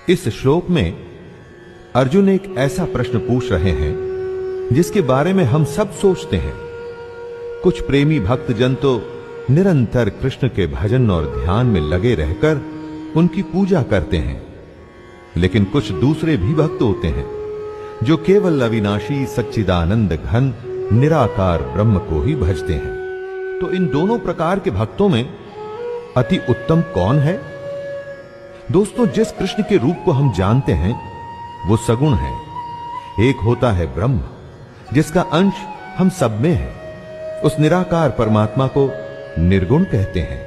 इस श्लोक में अर्जुन एक ऐसा प्रश्न पूछ रहे हैं जिसके बारे में हम सब सोचते हैं। कुछ प्रेमी भक्तजन तो निरंतर कृष्ण के भजन और ध्यान में लगे रहकर उनकी पूजा करते हैं, लेकिन कुछ दूसरे भी भक्त होते हैं जो केवल अविनाशी सच्चिदानंद घन निराकार ब्रह्म को ही भजते हैं। तो इन दोनों प्रकार के भक्तों में अति उत्तम कौन है? दोस्तों, जिस कृष्ण के रूप को हम जानते हैं वो सगुण है। एक होता है ब्रह्म जिसका अंश हम सब में है। उस निराकार परमात्मा को निर्गुण कहते हैं।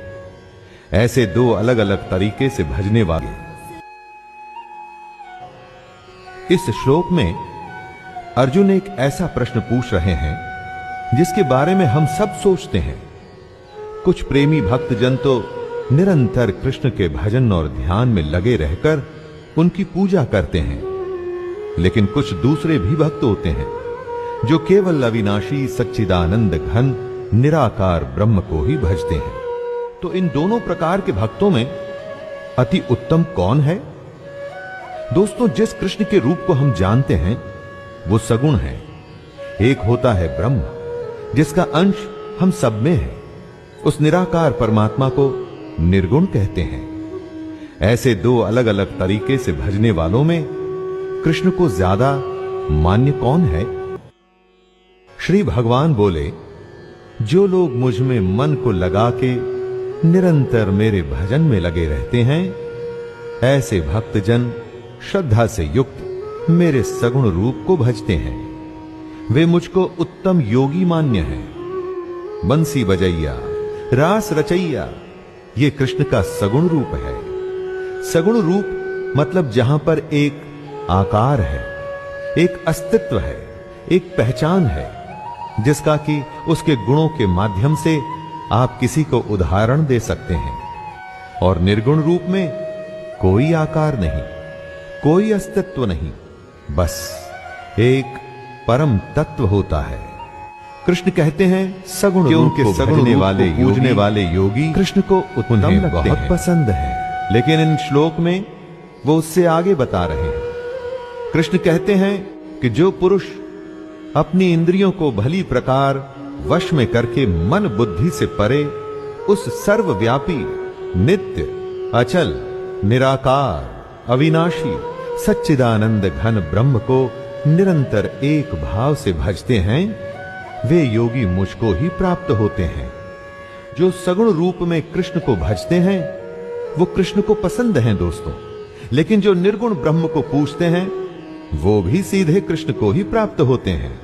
ऐसे दो अलग अलग तरीके से भजने वाले। इस श्लोक में अर्जुन एक ऐसा प्रश्न पूछ रहे हैं जिसके बारे में हम सब सोचते हैं। कुछ प्रेमी भक्तजन तो निरंतर कृष्ण के भजन और ध्यान में लगे रहकर उनकी पूजा करते हैं, लेकिन कुछ दूसरे भी भक्त होते हैं जो केवल अविनाशी सच्चिदानंद घन निराकार ब्रह्म को ही भजते हैं। तो इन दोनों प्रकार के भक्तों में अति उत्तम कौन है? दोस्तों, जिस कृष्ण के रूप को हम जानते हैं वो सगुण है। एक होता है ब्रह्म जिसका अंश हम सब में है। उस निराकार परमात्मा को निर्गुण कहते हैं। ऐसे दो अलग अलग तरीके से भजने वालों में कृष्ण को ज्यादा मान्य कौन है? श्री भगवान बोले, जो लोग मुझ में मन को लगा के निरंतर मेरे भजन में लगे रहते हैं, ऐसे भक्तजन श्रद्धा से युक्त मेरे सगुण रूप को भजते हैं। वे मुझको उत्तम योगी मान्य हैं। बंसी बजैया रास रचैया, ये कृष्ण का सगुण रूप है। सगुण रूप मतलब जहां पर एक आकार है, एक अस्तित्व है, एक पहचान है, जिसका कि उसके गुणों के माध्यम से आप किसी को उदाहरण दे सकते हैं। और निर्गुण रूप में कोई आकार नहीं, कोई अस्तित्व नहीं, बस एक परम तत्व होता है। कृष्ण कहते हैं सगुण रूप के सगुण वाले पूजने वाले योगी कृष्ण को उत्तम बहुत पसंद है। लेकिन इन श्लोक में वो उससे आगे बता रहे हैं। कृष्ण कहते हैं कि जो पुरुष अपनी इंद्रियों को भली प्रकार वश में करके मन बुद्धि से परे उस सर्वव्यापी नित्य अचल निराकार अविनाशी सच्चिदानंद घन ब्रह्म को निरंतर एक भाव से भजते हैं, वे योगी मुझको ही प्राप्त होते हैं। जो सगुण रूप में कृष्ण को भजते हैं वो कृष्ण को पसंद हैं दोस्तों, लेकिन जो निर्गुण ब्रह्म को पूजते हैं वो भी सीधे कृष्ण को ही प्राप्त होते हैं।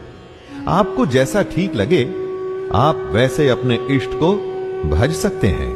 आपको जैसा ठीक लगे आप वैसे अपने इष्ट को भज सकते हैं।